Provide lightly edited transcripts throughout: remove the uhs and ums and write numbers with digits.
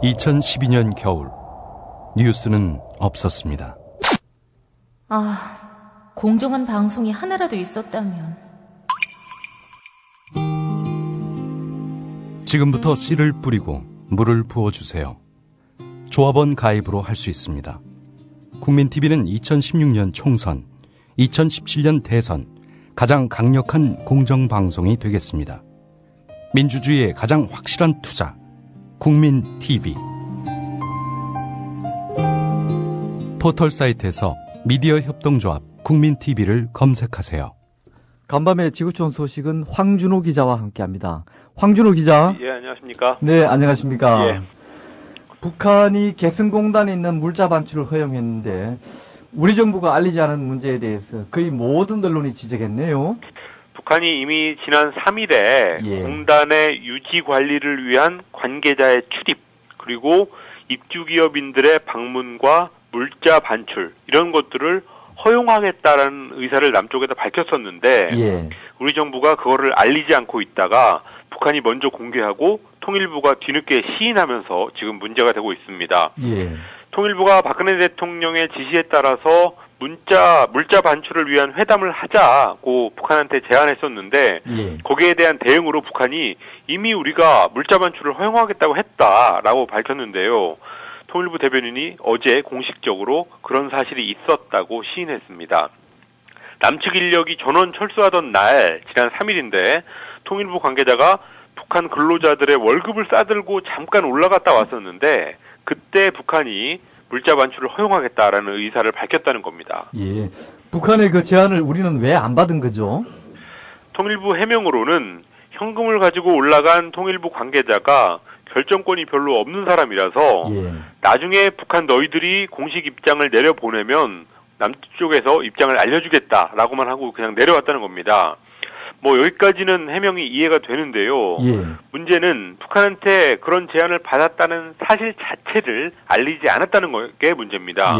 2012년 겨울, 뉴스는 없었습니다. 공정한 방송이 하나라도 있었다면. 지금부터 씨를 뿌리고 물을 부어주세요. 조합원 가입으로 할 수 있습니다. 국민TV는 2016년 총선, 2017년 대선 가장 강력한 공정방송이 되겠습니다. 민주주의의 가장 확실한 투자, 국민TV. 포털 사이트에서 미디어 협동조합 국민TV를 검색하세요. 간밤의 지구촌 소식은 황준호 기자와 함께합니다. 황준호 기자. 예, 안녕하십니까? 네, 안녕하십니까? 예. 북한이 개성공단에 있는 물자 반출을 허용했는데 우리 정부가 알리지 않은 문제에 대해서 거의 모든 언론이 지적했네요. 북한이 이미 지난 3일에 공단의 유지 관리를 위한 관계자의 출입, 그리고 입주기업인들의 방문과 물자 반출, 이런 것들을 허용하겠다라는 의사를 남쪽에다 밝혔었는데 우리 정부가 그거를 알리지 않고 있다가 북한이 먼저 공개하고 통일부가 뒤늦게 시인하면서 지금 문제가 되고 있습니다. 통일부가 박근혜 대통령의 지시에 따라서 물자 반출을 위한 회담을 하자고 북한한테 제안했었는데 거기에 대한 대응으로 북한이 이미 우리가 물자 반출을 허용하겠다고 했다라고 밝혔는데요. 통일부 대변인이 어제 공식적으로 그런 사실이 있었다고 시인했습니다. 남측 인력이 전원 철수하던 날, 지난 3일인데 통일부 관계자가 북한 근로자들의 월급을 싸들고 잠깐 올라갔다 왔었는데 그때 북한이 물자 반출을 허용하겠다라는 의사를 밝혔다는 겁니다. 예, 북한의 그 제안을 우리는 왜 안 받은 거죠? 통일부 해명으로는 현금을 가지고 올라간 통일부 관계자가 결정권이 별로 없는 사람이라서 나중에 북한 너희들이 공식 입장을 내려보내면 남쪽에서 입장을 알려주겠다라고만 하고 그냥 내려왔다는 겁니다. 뭐 여기까지는 해명이 이해가 되는데요. 문제는 북한한테 그런 제안을 받았다는 사실 자체를 알리지 않았다는 게 문제입니다.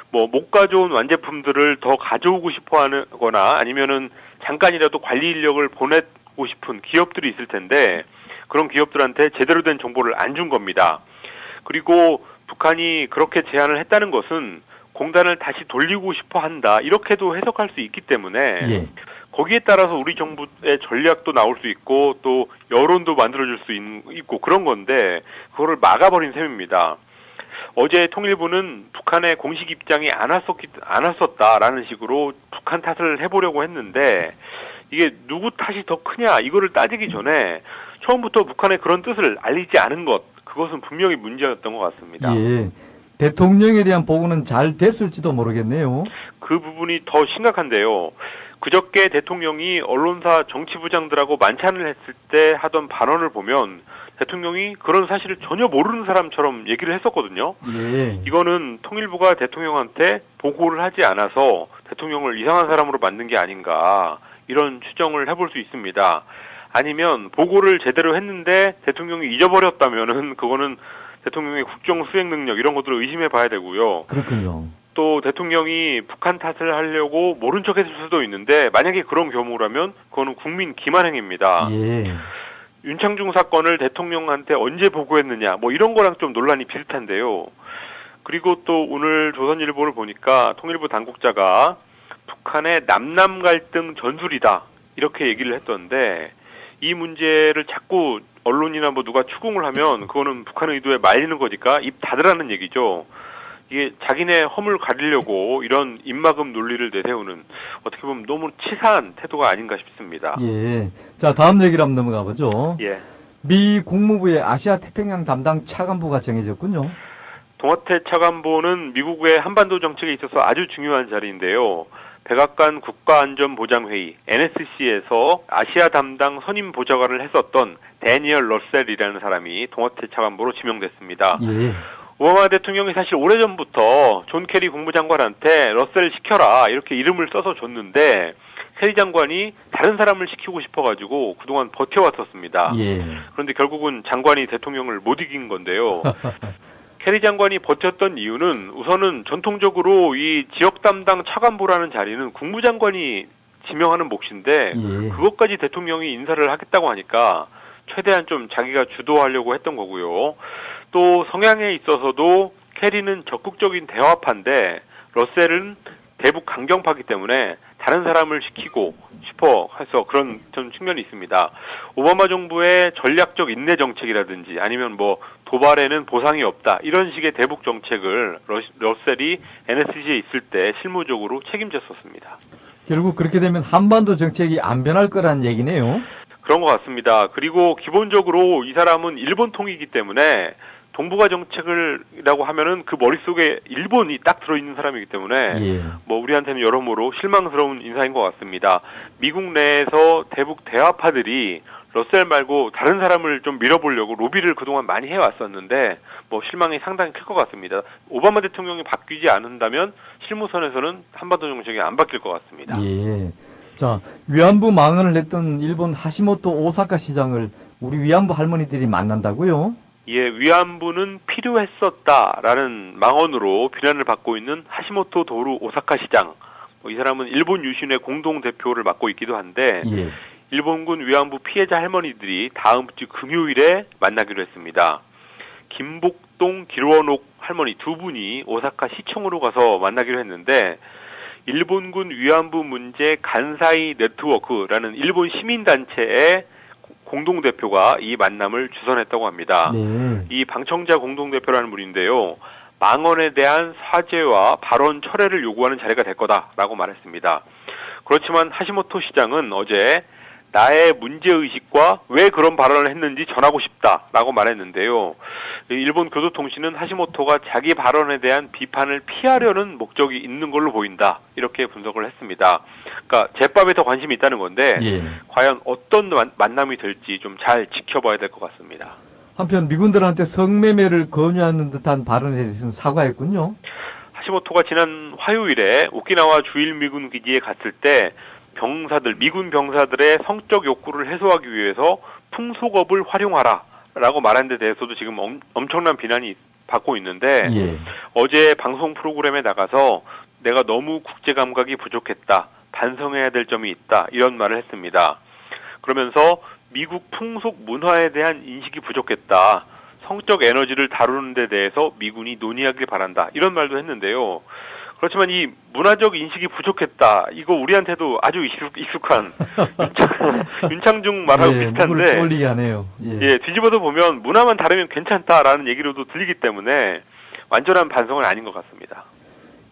뭐 못 가져온 완제품들을 더 가져오고 싶어 하거나 아니면은 잠깐이라도 관리 인력을 보내고 싶은 기업들이 있을 텐데 그런 기업들한테 제대로 된 정보를 안 준 겁니다. 그리고 북한이 그렇게 제안을 했다는 것은 공단을 다시 돌리고 싶어 한다, 이렇게도 해석할 수 있기 때문에 거기에 따라서 우리 정부의 전략도 나올 수 있고 또 여론도 만들어줄 수 있고 그런 건데 그거를 막아버린 셈입니다. 어제 통일부는 북한의 공식 입장이 안 왔었다라는 식으로 북한 탓을 해보려고 했는데 이게 누구 탓이 더 크냐 이거를 따지기 전에 처음부터 북한의 그런 뜻을 알리지 않은 것, 그것은 분명히 문제였던 것 같습니다. 대통령에 대한 보고는 잘 됐을지도 모르겠네요. 그 부분이 더 심각한데요. 그저께 대통령이 언론사 정치부장들하고 만찬을 했을 때 하던 발언을 보면 대통령이 그런 사실을 전혀 모르는 사람처럼 얘기를 했었거든요. 이거는 통일부가 대통령한테 보고를 하지 않아서 대통령을 이상한 사람으로 만든 게 아닌가, 이런 추정을 해볼 수 있습니다. 아니면 보고를 제대로 했는데 대통령이 잊어버렸다면은 그거는 대통령의 국정 수행 능력 이런 것들을 의심해 봐야 되고요. 그렇군요. 또 대통령이 북한 탓을 하려고 모른 척 했을 수도 있는데 만약에 그런 경우라면 그거는 국민 기만행위입니다. 윤창중 사건을 대통령한테 언제 보고했느냐 뭐 이런 거랑 좀 논란이 비슷한데요. 그리고 또 오늘 조선일보를 보니까 통일부 당국자가 북한의 남남 갈등 전술이다 이렇게 얘기를 했던데 이 문제를 자꾸 언론이나 뭐 누가 추궁을 하면 그거는 북한 의도에 말리는 거니까 입 닫으라는 얘기죠. 이게 자기네 허물 가리려고 이런 입막음 논리를 내세우는 어떻게 보면 너무 치사한 태도가 아닌가 싶습니다. 자, 다음 얘기를 한번 넘어가 보죠. 미 국무부의 아시아 태평양 담당 차관보가 정해졌군요. 동아태 차관보는 미국의 한반도 정책에 있어서 아주 중요한 자리인데요. 백악관 국가안전보장회의 NSC에서 아시아 담당 선임 보좌관을 했었던 데니얼 러셀이라는 사람이 동아태 차관보로 지명됐습니다. 오바마 대통령이 사실 오래전부터 존 캐리 국무장관한테 러셀 시켜라 이렇게 이름을 써서 줬는데 캐리 장관이 다른 사람을 시키고 싶어가지고 그동안 버텨왔었습니다. 그런데 결국은 장관이 대통령을 못 이긴 건데요. 캐리 장관이 버텼던 이유는 우선은 전통적으로 이 지역 담당 차관보라는 자리는 국무장관이 지명하는 몫인데 그것까지 대통령이 인사를 하겠다고 하니까 최대한 좀 자기가 주도하려고 했던 거고요. 또 성향에 있어서도 캐리는 적극적인 대화파인데 러셀은 대북 강경파이기 때문에 다른 사람을 시키고 싶어 해서 그런 좀 측면이 있습니다. 오바마 정부의 전략적 인내 정책이라든지 아니면 뭐 도발에는 보상이 없다 이런 식의 대북 정책을 러셀이 NSC에 있을 때 실무적으로 책임졌었습니다. 결국 그렇게 되면 한반도 정책이 안 변할 거란 얘기네요. 그런 것 같습니다. 그리고 기본적으로 이 사람은 일본 통이기 때문에 동북아 정책을이라고 하면은 그 머릿속에 일본이 딱 들어있는 사람이기 때문에 예. 뭐 우리한테는 여러모로 실망스러운 인사인 것 같습니다. 미국 내에서 대북 대화파들이 러셀 말고 다른 사람을 좀 밀어보려고 로비를 그동안 많이 해왔었는데 뭐 실망이 상당히 클 것 같습니다. 오바마 대통령이 바뀌지 않는다면 실무선에서는 한반도 정책이 안 바뀔 것 같습니다. 예. 자, 위안부 망언을 했던 일본 하시모토 오사카 시장을 우리 위안부 할머니들이 만난다고요? 예, 위안부는 필요했었다라는 망언으로 비난을 받고 있는 하시모토 도루 오사카 시장. 이 사람은 일본 유신의 공동 대표를 맡고 있기도 한데 예. 일본군 위안부 피해자 할머니들이 다음 주 금요일에 만나기로 했습니다. 김복동, 길원옥 할머니 두 분이 오사카 시청으로 가서 만나기로 했는데 일본군 위안부 문제 간사이 네트워크라는 일본 시민단체의 공동대표가 이 만남을 주선했다고 합니다. 네. 이 방청자 공동대표라는 분인데요. 망언에 대한 사죄와 발언 철회를 요구하는 자리가 될 거다라고 말했습니다. 그렇지만 하시모토 시장은 어제 나의 문제의식과 왜 그런 발언을 했는지 전하고 싶다라고 말했는데요. 일본 교도통신은 하시모토가 자기 발언에 대한 비판을 피하려는 목적이 있는 걸로 보인다. 이렇게 분석을 했습니다. 그러니까 제밥에 더 관심이 있다는 건데 예. 과연 어떤 만남이 될지 좀 잘 지켜봐야 될 것 같습니다. 한편 미군들한테 성매매를 권유하는 듯한 발언에 대해서는 사과했군요. 하시모토가 지난 화요일에 오키나와 주일미군 기지에 갔을 때 미군 병사들의 성적 욕구를 해소하기 위해서 풍속업을 활용하라라고 말한 데 대해서도 지금 엄청난 비난이 받고 있는데 예. 어제 방송 프로그램에 나가서 내가 너무 국제 감각이 부족했다. 반성해야 될 점이 있다. 이런 말을 했습니다. 그러면서 미국 풍속 문화에 대한 인식이 부족했다. 성적 에너지를 다루는 데 대해서 미군이 논의하길 바란다. 이런 말도 했는데요. 그렇지만 이 문화적 인식이 부족했다. 이거 우리한테도 아주 익숙한 윤창중 말하고 비슷한데 떠올리게 하네요. 예, 뒤집어서 보면 문화만 다르면 괜찮다라는 얘기로도 들리기 때문에 완전한 반성은 아닌 것 같습니다.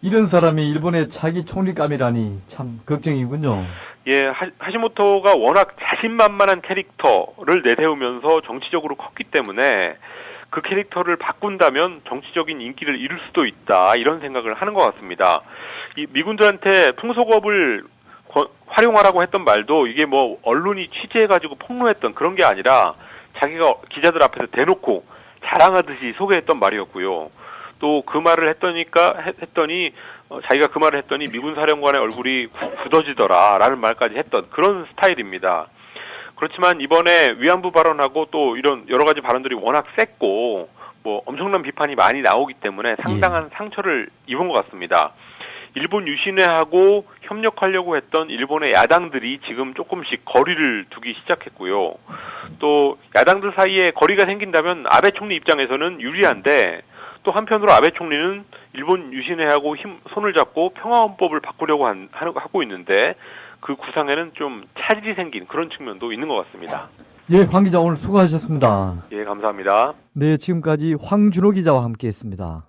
이런 사람이 일본의 차기 총리감이라니 참 걱정이군요. 예, 하시모토가 워낙 자신만만한 캐릭터를 내세우면서 정치적으로 컸기 때문에 그 캐릭터를 바꾼다면 정치적인 인기를 잃을 수도 있다 이런 생각을 하는 것 같습니다. 이 미군들한테 풍속업을 활용하라고 했던 말도 이게 뭐 언론이 취재해가지고 폭로했던 그런 게 아니라 자기가 기자들 앞에서 대놓고 자랑하듯이 소개했던 말이었고요. 또 그 말을 했더니 자기가 그 말을 했더니 미군 사령관의 얼굴이 굳어지더라라는 말까지 했던 그런 스타일입니다. 그렇지만 이번에 위안부 발언하고 또 이런 여러 가지 발언들이 워낙 셌고 뭐 엄청난 비판이 많이 나오기 때문에 상당한 상처를 입은 것 같습니다. 일본 유신회하고 협력하려고 했던 일본의 야당들이 지금 조금씩 거리를 두기 시작했고요. 또 야당들 사이에 거리가 생긴다면 아베 총리 입장에서는 유리한데 또 한편으로 아베 총리는 일본 유신회하고 손을 잡고 평화헌법을 바꾸려고 하고 있는데 그 구상에는 좀 차질이 생긴 그런 측면도 있는 것 같습니다. 예, 황 기자 오늘 수고하셨습니다. 예, 감사합니다. 네, 지금까지 황준호 기자와 함께했습니다.